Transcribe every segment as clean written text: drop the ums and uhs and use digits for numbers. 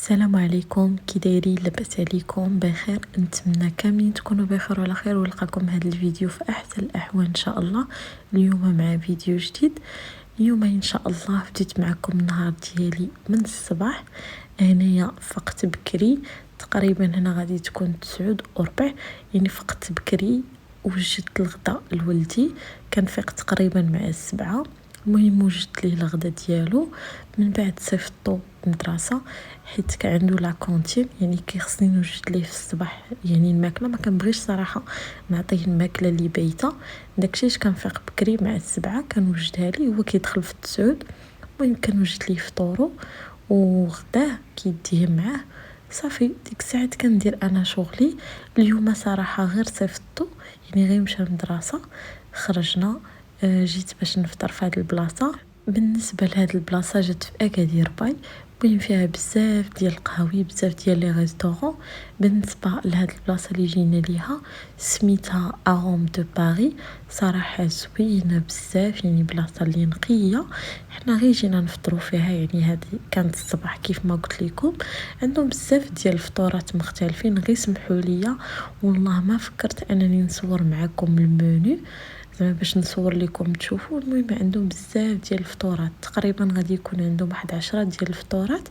السلام عليكم، كي دايرين؟ لاباس عليكم؟ بخير؟ نتمنى كاملين تكونوا بخير وعلى خير، ولقاكم هذا الفيديو في احسن الاحوال ان شاء الله. اليوم مع فيديو جديد. اليوم ان شاء الله بديت معكم النهار ديالي من الصباح. هنايا فقت بكري، تقريبا هنا غادي تكون 9:15، يعني فقت بكري. وجدت الغداء لولدي، كنفيق تقريبا مع 7. المهم وجدت ليه الغدا ديالو، من بعد صيفطو المدرسه حيت كان عنده لا كونتين، يعني كيخصني نوجد ليه في الصباح يعني الماكله. ما كنبغيش صراحه نعطيه الماكله اللي بايته، داكشي علاش كنفيق بكري مع 7 كنوجدها ليه. هو كيدخل في 9. المهم كنوجد ليه فطورو وغداه كيديه معاه. صافي ديك الساعات كندير انا شغلي. اليوم صراحه غير صيفطو، يعني غير مشى المدرسه، خرجنا. جيت باش نفطر في هذه البلاصه. بالنسبه لهاد البلاصه جات في اكادير باي، المهم فيها بزاف ديال القهاوي، بزاف ديال لي ريستورون. بالنسبه لهاد البلاصه اللي جينا ليها سميتها اروم دو باري. صراحه زوينه بزاف، يعني بلاصه اللي نقيه. حنا غير جينا نفطروا فيها، يعني هذه كانت الصباح كيف ما قلت لكم. عندهم بزاف ديال الفطورات مختلفين. غير سمحوا لي، والله ما فكرت انني نصور معكم المنيو زعما باش نصور لكم تشوفوا. المهم عندهم بزاف ديال الفطورات، تقريبا غادي يكون عندهم واحد 10 ديال الفطورات،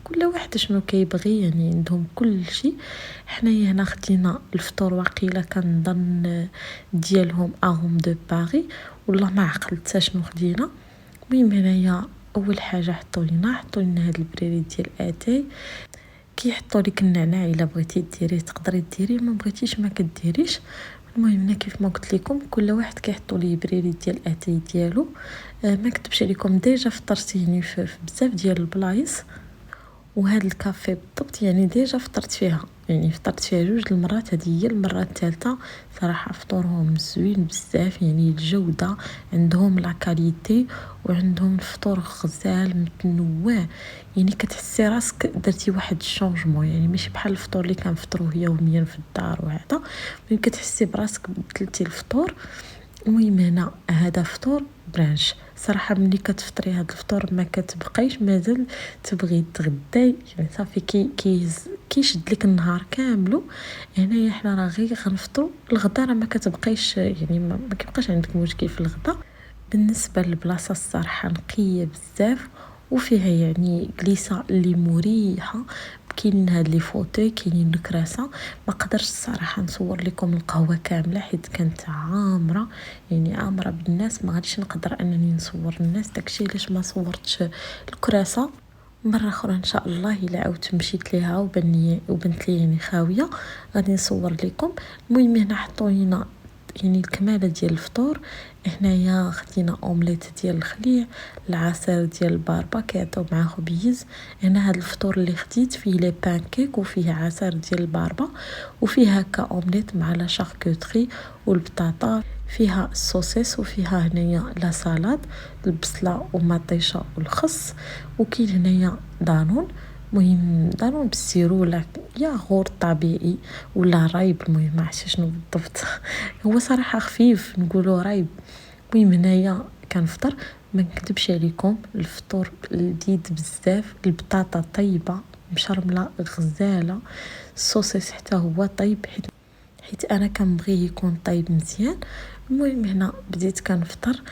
كل واحد شنو كيبغي، يعني عندهم كل شيء. حنايا هنا خدينا الفطور واقيلا كنظن ديالهم اغوم دو باري، والله ما عقلت حتى شنو خدينا. المهم هنايا اول حاجه حطوا لنا هاد البريري ديال اتاي. كيحطوا لك النعناع، الا بغيتي ديريه تقدري ديريه، ما بغيتيش ما كديريش. المهم هنا كيف ما قلت لكم كل واحد كيحطوا ليه بريري ديال اتاي ديالو. ما كتبش عليكم، ديجا فطرت يعني في بزاف ديال البلايص. وهذا الكافي بالضبط يعني ديجا فطرت فيها، يعني فطرت فيها 2 المرات، هذه هي المره الثالثه. صراحه فطورهم زوين بزاف، يعني الجوده عندهم لا كاليتي، وعندهم الفطور غزال متنوع. يعني كتحسي راسك درتي واحد الشونجمون، يعني ماشي بحال الفطور اللي كنفطروه يوميا في الدار وهذا. ملي كتحسي براسك بدلتي الفطور. المهم هنا هذا فطور برانش. صراحه ملي كتفطري هذا الفطور ما كتبقايش مازال تبغي تغداي، يعني صافي كيشد لك النهار كامل. هنايا حنا راه غير غنفطروا الغدا، راه ما كتبقايش، يعني ما كيبقاش عندك مشكل في الغدا. بالنسبه للبلاصه الصراحه نقيه بزاف، وفيها يعني جليسه اللي مريحه. كاينين هاد لي فوتوي، كاينين الكراسه. ما قدرتش الصراحه نصور لكم القهوه كامله حيت كانت عامره، يعني عامره بالناس، ما غاديش نقدر انني نصور الناس، داكشي علاش ما صورتش الكراسه. مره اخرى ان شاء الله الا عاودت مشيت ليها وبنت لي يعني خاويه غادي نصور لكم. المهم هنا حطوا لينا يعني الكماله ديال الفطور. هنايا خدينا اومليت ديال الخليع، العصير ديال الباربا كيعطيو معاه خبيز. هنا هاد الفطور اللي خديت فيه لي بانكيك وفيه عصير ديال الباربا، وفيه هكا اومليت مع لا شاركوتري والبطاطا، فيها السوسيس، وفيها هنايا لا سالاد، البصله ومطيشه والخس. وكاين هنايا دانون، مهم دانون بالسيرو ولا ياغور طبيعي ولا رايب، المهم ما عرفتش شنو بالضبط. هو صراحه خفيف نقولوا رايب. المهم هنايا كنفطر، ما نكذبش عليكم الفطور لذيذ بزاف. البطاطا طيبه مشرمله غزاله، الصوصيس حتى هو طيب، حيت انا كنبغيه يكون طيب مزيان. المهم هنا بديت كنفطر.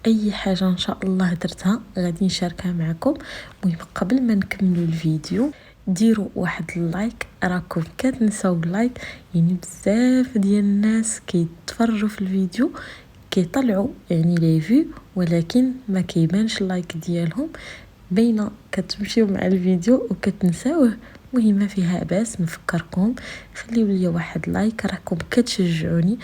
اي حاجه ان شاء الله درتها غادي نشاركها معكم. المهم قبل ما نكملوا الفيديو ديروا واحد اللايك، راكم كتنساو اللايك. يعني بزاف ديال الناس كيتفرجوا في الفيديو كيطلعوا يعني لي فيو، ولكن ما كيبانش اللايك ديالهم، بينا كتمشيو مع الفيديو وكتنساوه. مهم ما فيها باس، نفكركم خليو لي واحد لايك، راكم كتشجعوني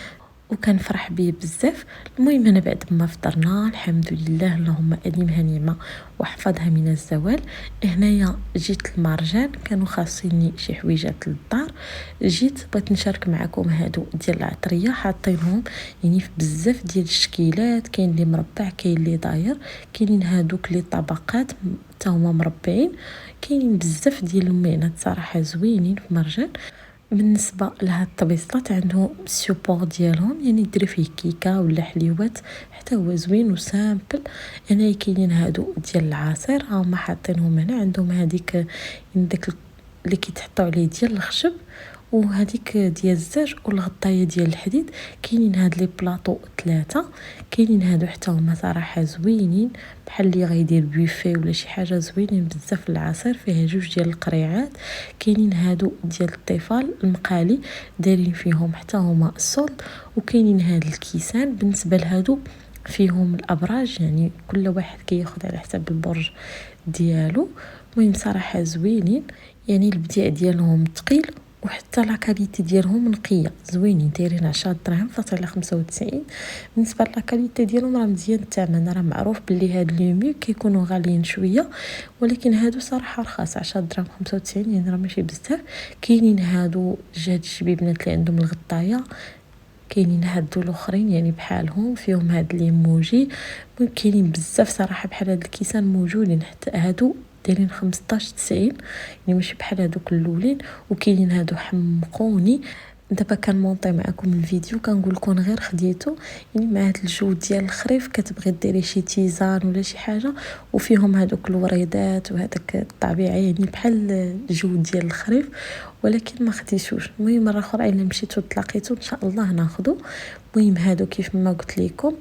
وكنفرح بيه بزاف. المهم انا بعد ما فطرنا الحمد لله، اللهم اديمها نعمه واحفظها من الزوال. هنايا جيت المرجان، كانوا خاصيني شي حويجات للدار، جيت بغيت نشارك معكم هادو ديال العطريه. حاطينهم يعني في بزاف ديال الشكيلات، كاين اللي مربع كاين اللي داير، كاينين هادوك لي طبقات حتى هما مربعين، كاينين بزاف ديال المينات صراحه زوينين في مرجان. بالنسبه لهاد الطبيسطات عنده السيبور ديالهم، يعني ديري فيه كيكه ولا حليوات، حتى هو زوين وسامبل. هنا كاينين هادو ديال العصير، هما حاطينهم هنا. عندهم هذيك يعني داك اللي كيتحطوا عليه ديال الخشب، وهذيك ديال الزاج، والغطايه ديال الحديد. كاينين هاد لي بلاطو 3، كاينين هادو حتى هما صراحه زوينين، بحال اللي غيدير بوفي ولا شي حاجه. زوينين بزاف. العصير فيه 2 ديال القريعات. كاينين هادو ديال الطفال المقالي، دايرين فيهم حتى هما الصلد. وكاينين هاد الكيسان. بالنسبه لهادو فيهم الابراج، يعني كل واحد كياخد على حسب البرج ديالو. المهم صراحه زوينين، يعني البديع ديالهم ثقيل، وحتى لا كاليتي ديالهم نقيه زوينين. دايرين 10 دراهم فاصله 95. بالنسبه لا كاليتي ديالهم راه مزيان الثمن. راه معروف بلي هاد لي ميو كيكونوا غاليين شويه، ولكن هادو صراحه رخاص. 10 دراهم 95، يعني راه ماشي بزاف. كاينين هادو جهاد الشبيبنات اللي عندهم الغطايه. كاينين هادو الاخرين يعني بحالهم فيهم هاد ليموجي. كاينين بزاف صراحه بحال هاد الكيسان موجودين. حتى هادو دايرين 15.90، يعني ماشي بحال هادوك الاولين. وكاينين هادو حمقوني. دابا كنمونطي معكم الفيديو كنقول لكم غير خديتو، يعني مع هاد الجو ديال الخريف كتبغي ديري شي تيزان ولا شي حاجه، وفيهم هادوك الوريدات وهذاك الطبيعه، يعني بحال الجو ديال الخريف، ولكن ما خديتوش. المهم مره اخرى الا مشيتو تلاقيتو ان شاء الله ناخذو. المهم هادو كيف ما قلت لكم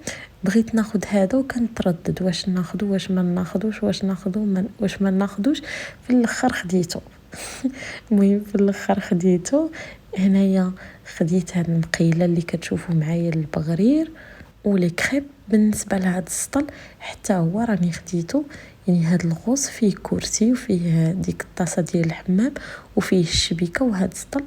بغيت ناخذ هذا، وكنتردد واش ناخذو واش ما ناخذوش، واش ناخذو واش ما ناخذوش. في الاخر خديته. المهم في الاخر خديته. هنايا خديت هاد المقيله اللي كتشوفوا معايا البغرير ولي كريب. بالنسبه لهاد السطل حتى هو راني خديته، يعني هاد الغوص فيه كرسي وفيه ديك الطاسه ديال الحمام وفيه الشبيكه. وهاد السطل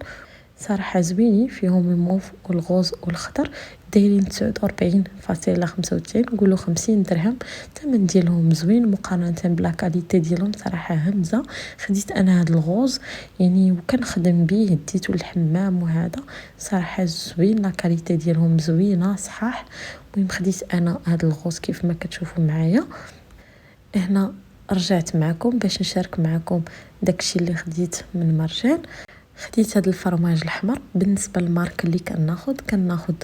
صراحه زوينين، فيهم الموف والغوز والخضر. دايرين 49.95، نقولوا 50 درهم. الثمن ديالهم زوين مقارنه بلا كاليتي ديالهم، صراحه همزه. خديت انا هاد الغوز يعني وكنخدم به، ديتو للحمام وهذا صراحه زوين. لا كاليتي ديالهم زوينه صحاح. المهم خديت انا هاد الغوز كيف ما كتشوفوا معايا هنا. رجعت معكم باش نشارك معكم داكشي اللي خديت من مرجان. خديت هاد الفرماج الاحمر. بالنسبه للمارك اللي كناخد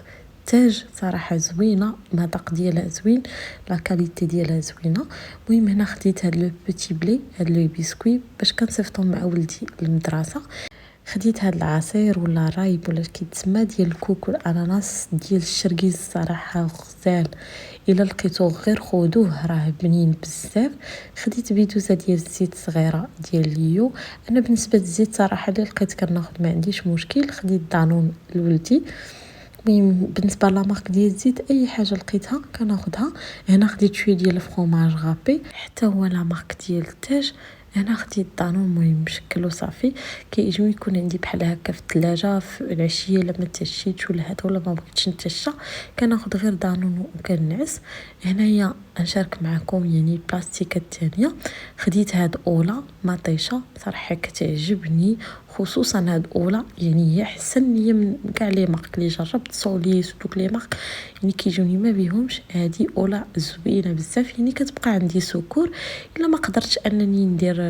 تاج، صراحه زوينه، المذاق ديالها زوين، لا كاليتي ديالها زوينه. المهم هنا خديت هاد لو بوتي بلي، هاد لو بسكوي باش كنصيفطهم مع ولدي للمدرسه. خديت هاد العصير ولا رايب ولا كيتسمى ديال الكوك والاناناس ديال الشرقيز، صراحه غزال. الا لقيتو غير خذوه، راه بنين بزاف. خديت بيدوزه ديال الزيت صغيره ديال ليو. انا بالنسبه للزيت صراحه اللي لقيت كناخد ما عنديش مشكل. خديت دانون لولدي. المهم بالنسبه لامارك ديال الزيت اي حاجه لقيتها كناخدها. هنا خديت شويه ديال الفرomاج غابي، حتى هو لامارك ديال التاج. هنا خديت دانون المهم مشكل وصافي. كيعجبني يكون عندي بحال هكا في الثلاجه في العشيه لما تعشيت ولا هذا ولا ما بغيتش نتعشى، كناخد غير دانون وكنعس. هنايا نشارك معكم يعني البلاستيكه الثانيه. خديت هاد اولا مطيشه، صراحه كتعجبني، خصوصا هاد اولا، يعني هي احسن ليا من كاع لي مارك اللي جربت. سوليس ودوك لي مارك يعني كيجوني ما بيهمش. هادي اولا زوينه بزاف، يعني كتبقى عندي سكور. الا ما قدرتش انني ندير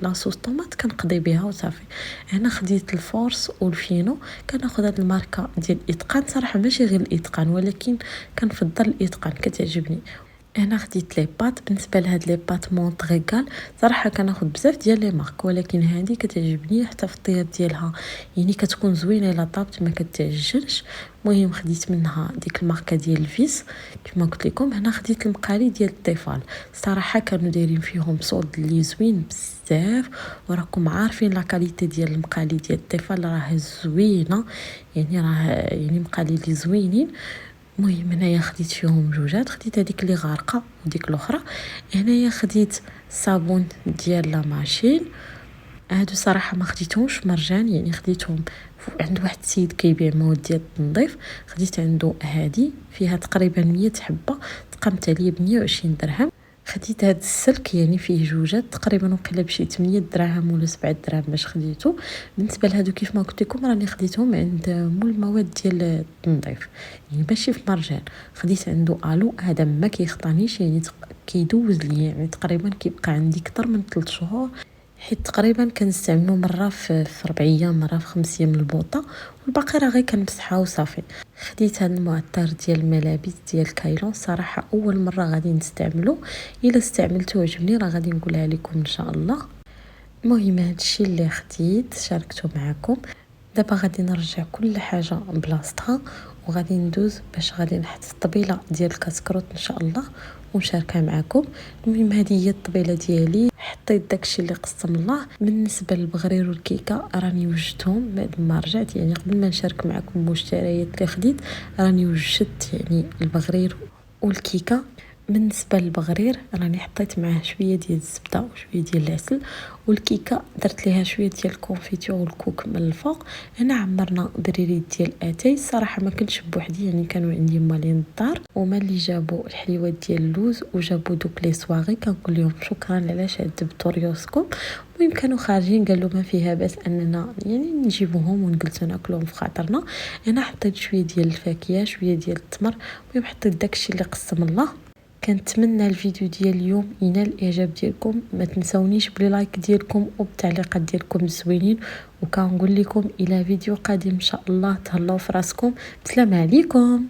لاصوص طوماط كنقضي بها وصافي. هنا خديت الفورس والفينو. كناخذ هاد الماركه ديال الاتقان، صراحه ماشي غير الاتقان ولكن كنفضل الاتقان كتعجبني. هنا خديت لي بات. بالنسبه لهاد لي بات مونطغيغال صراحه كناخد بزاف ديال لي مارك، ولكن هذه كتعجبني حتى في الطياب ديالها، يعني كتكون زوينه الا طابت ما كتعجنش. المهم خديت منها ديك الماركه ديال الفيس كما قلت لكم. هنا خديت المقالي ديال الطفال، صراحه كانوا دايرين فيهم صوت اللي زوين بزاف. وراكم عارفين لا كاليتي ديال المقالي ديال الطفال راه زوينه، يعني راه يعني مقالي اللي زوينين. المهم هنايا خديت فيهم جوجات. خديت هذيك اللي غارقه وديك الاخرى. هنايا خديت صابون ديال لا ماشين. هادو صراحه ما خديتهمش مرجان، يعني خديتهم عند واحد السيد كيبيع مواد ديال التنظيف. خديت عنده هادي فيها تقريبا 100 حبه، تقامت عليا ب 120 درهم. خديت هاد السلك يعني فيه جوجات تقريبا وقيله بشي 8 دراهم ولا 7 دراهم باش خديته. بالنسبه لهادو كيف ما قلت لكم راني خديتهم عند مول المواد ديال التنظيف، يعني ماشي في مرجان. خديت عنده الو، هذا ما كيخطانيش، يعني كيدوز لي، يعني تقريبا كيبقى عندي اكثر من 3 شهور. حيت تقريبا كنستعملو مره في 4 ايام، مره في 5 ايام البوطه، والباقي راه غير كنمسحها وصافي. خديت هذا المعطر ديال الملابس ديال كايلون، صراحه اول مره غادي نستعملو، الا استعملته عجبني راه غادي نقولها لكم ان شاء الله. المهم هادشي اللي خديت شاركته معكم. دابا غادي نرجع كل حاجه بلاصتها، وغادي ندوز باش غادي نحط الطبيله ديال الكاسكروط ان شاء الله ونشاركها معكم. المهم هذه هي الطبيله ديالي، حطيت داكشي اللي قسم الله. بالنسبه للبغرير والكيكه راني وجدتهم بعد ما رجعت، يعني قبل ما نشارك معكم المشتريات اللي خديت راني وجدت يعني البغرير والكيكه. بالنسبه للبغرير راني حطيت معاه شويه ديال الزبده وشويه ديال العسل، والكيكه درت ليها شويه ديال الكونفيتور والكوك من الفوق. هنا عمرنا بريريد ديال اتاي، الصراحه ما كنتش بوحدي، يعني كانوا عندي مالين الدار وما اللي جابوا الحليوات ديال اللوز وجابوا دوك لي صواغي، كنقول لهم شكرا علاش عذبتوا ريوسكم. المهم كانوا خارجين قالوا ما فيها باس اننا يعني نجيبوهم ونجلسو ناكلوهم في خاطرنا. انا حطيت شويه ديال الفاكهه شويه ديال التمر، المهم حطيت داكشي اللي قسم الله. كنتمنى الفيديو ديال اليوم ينال الاعجاب ديالكم، ما تنسونيش بلي لايك ديالكم وبالتعليقات ديالكم الزوينين، وكنقول لكم الى فيديو قادم ان شاء الله. تهلاو في راسكم، بسلام عليكم.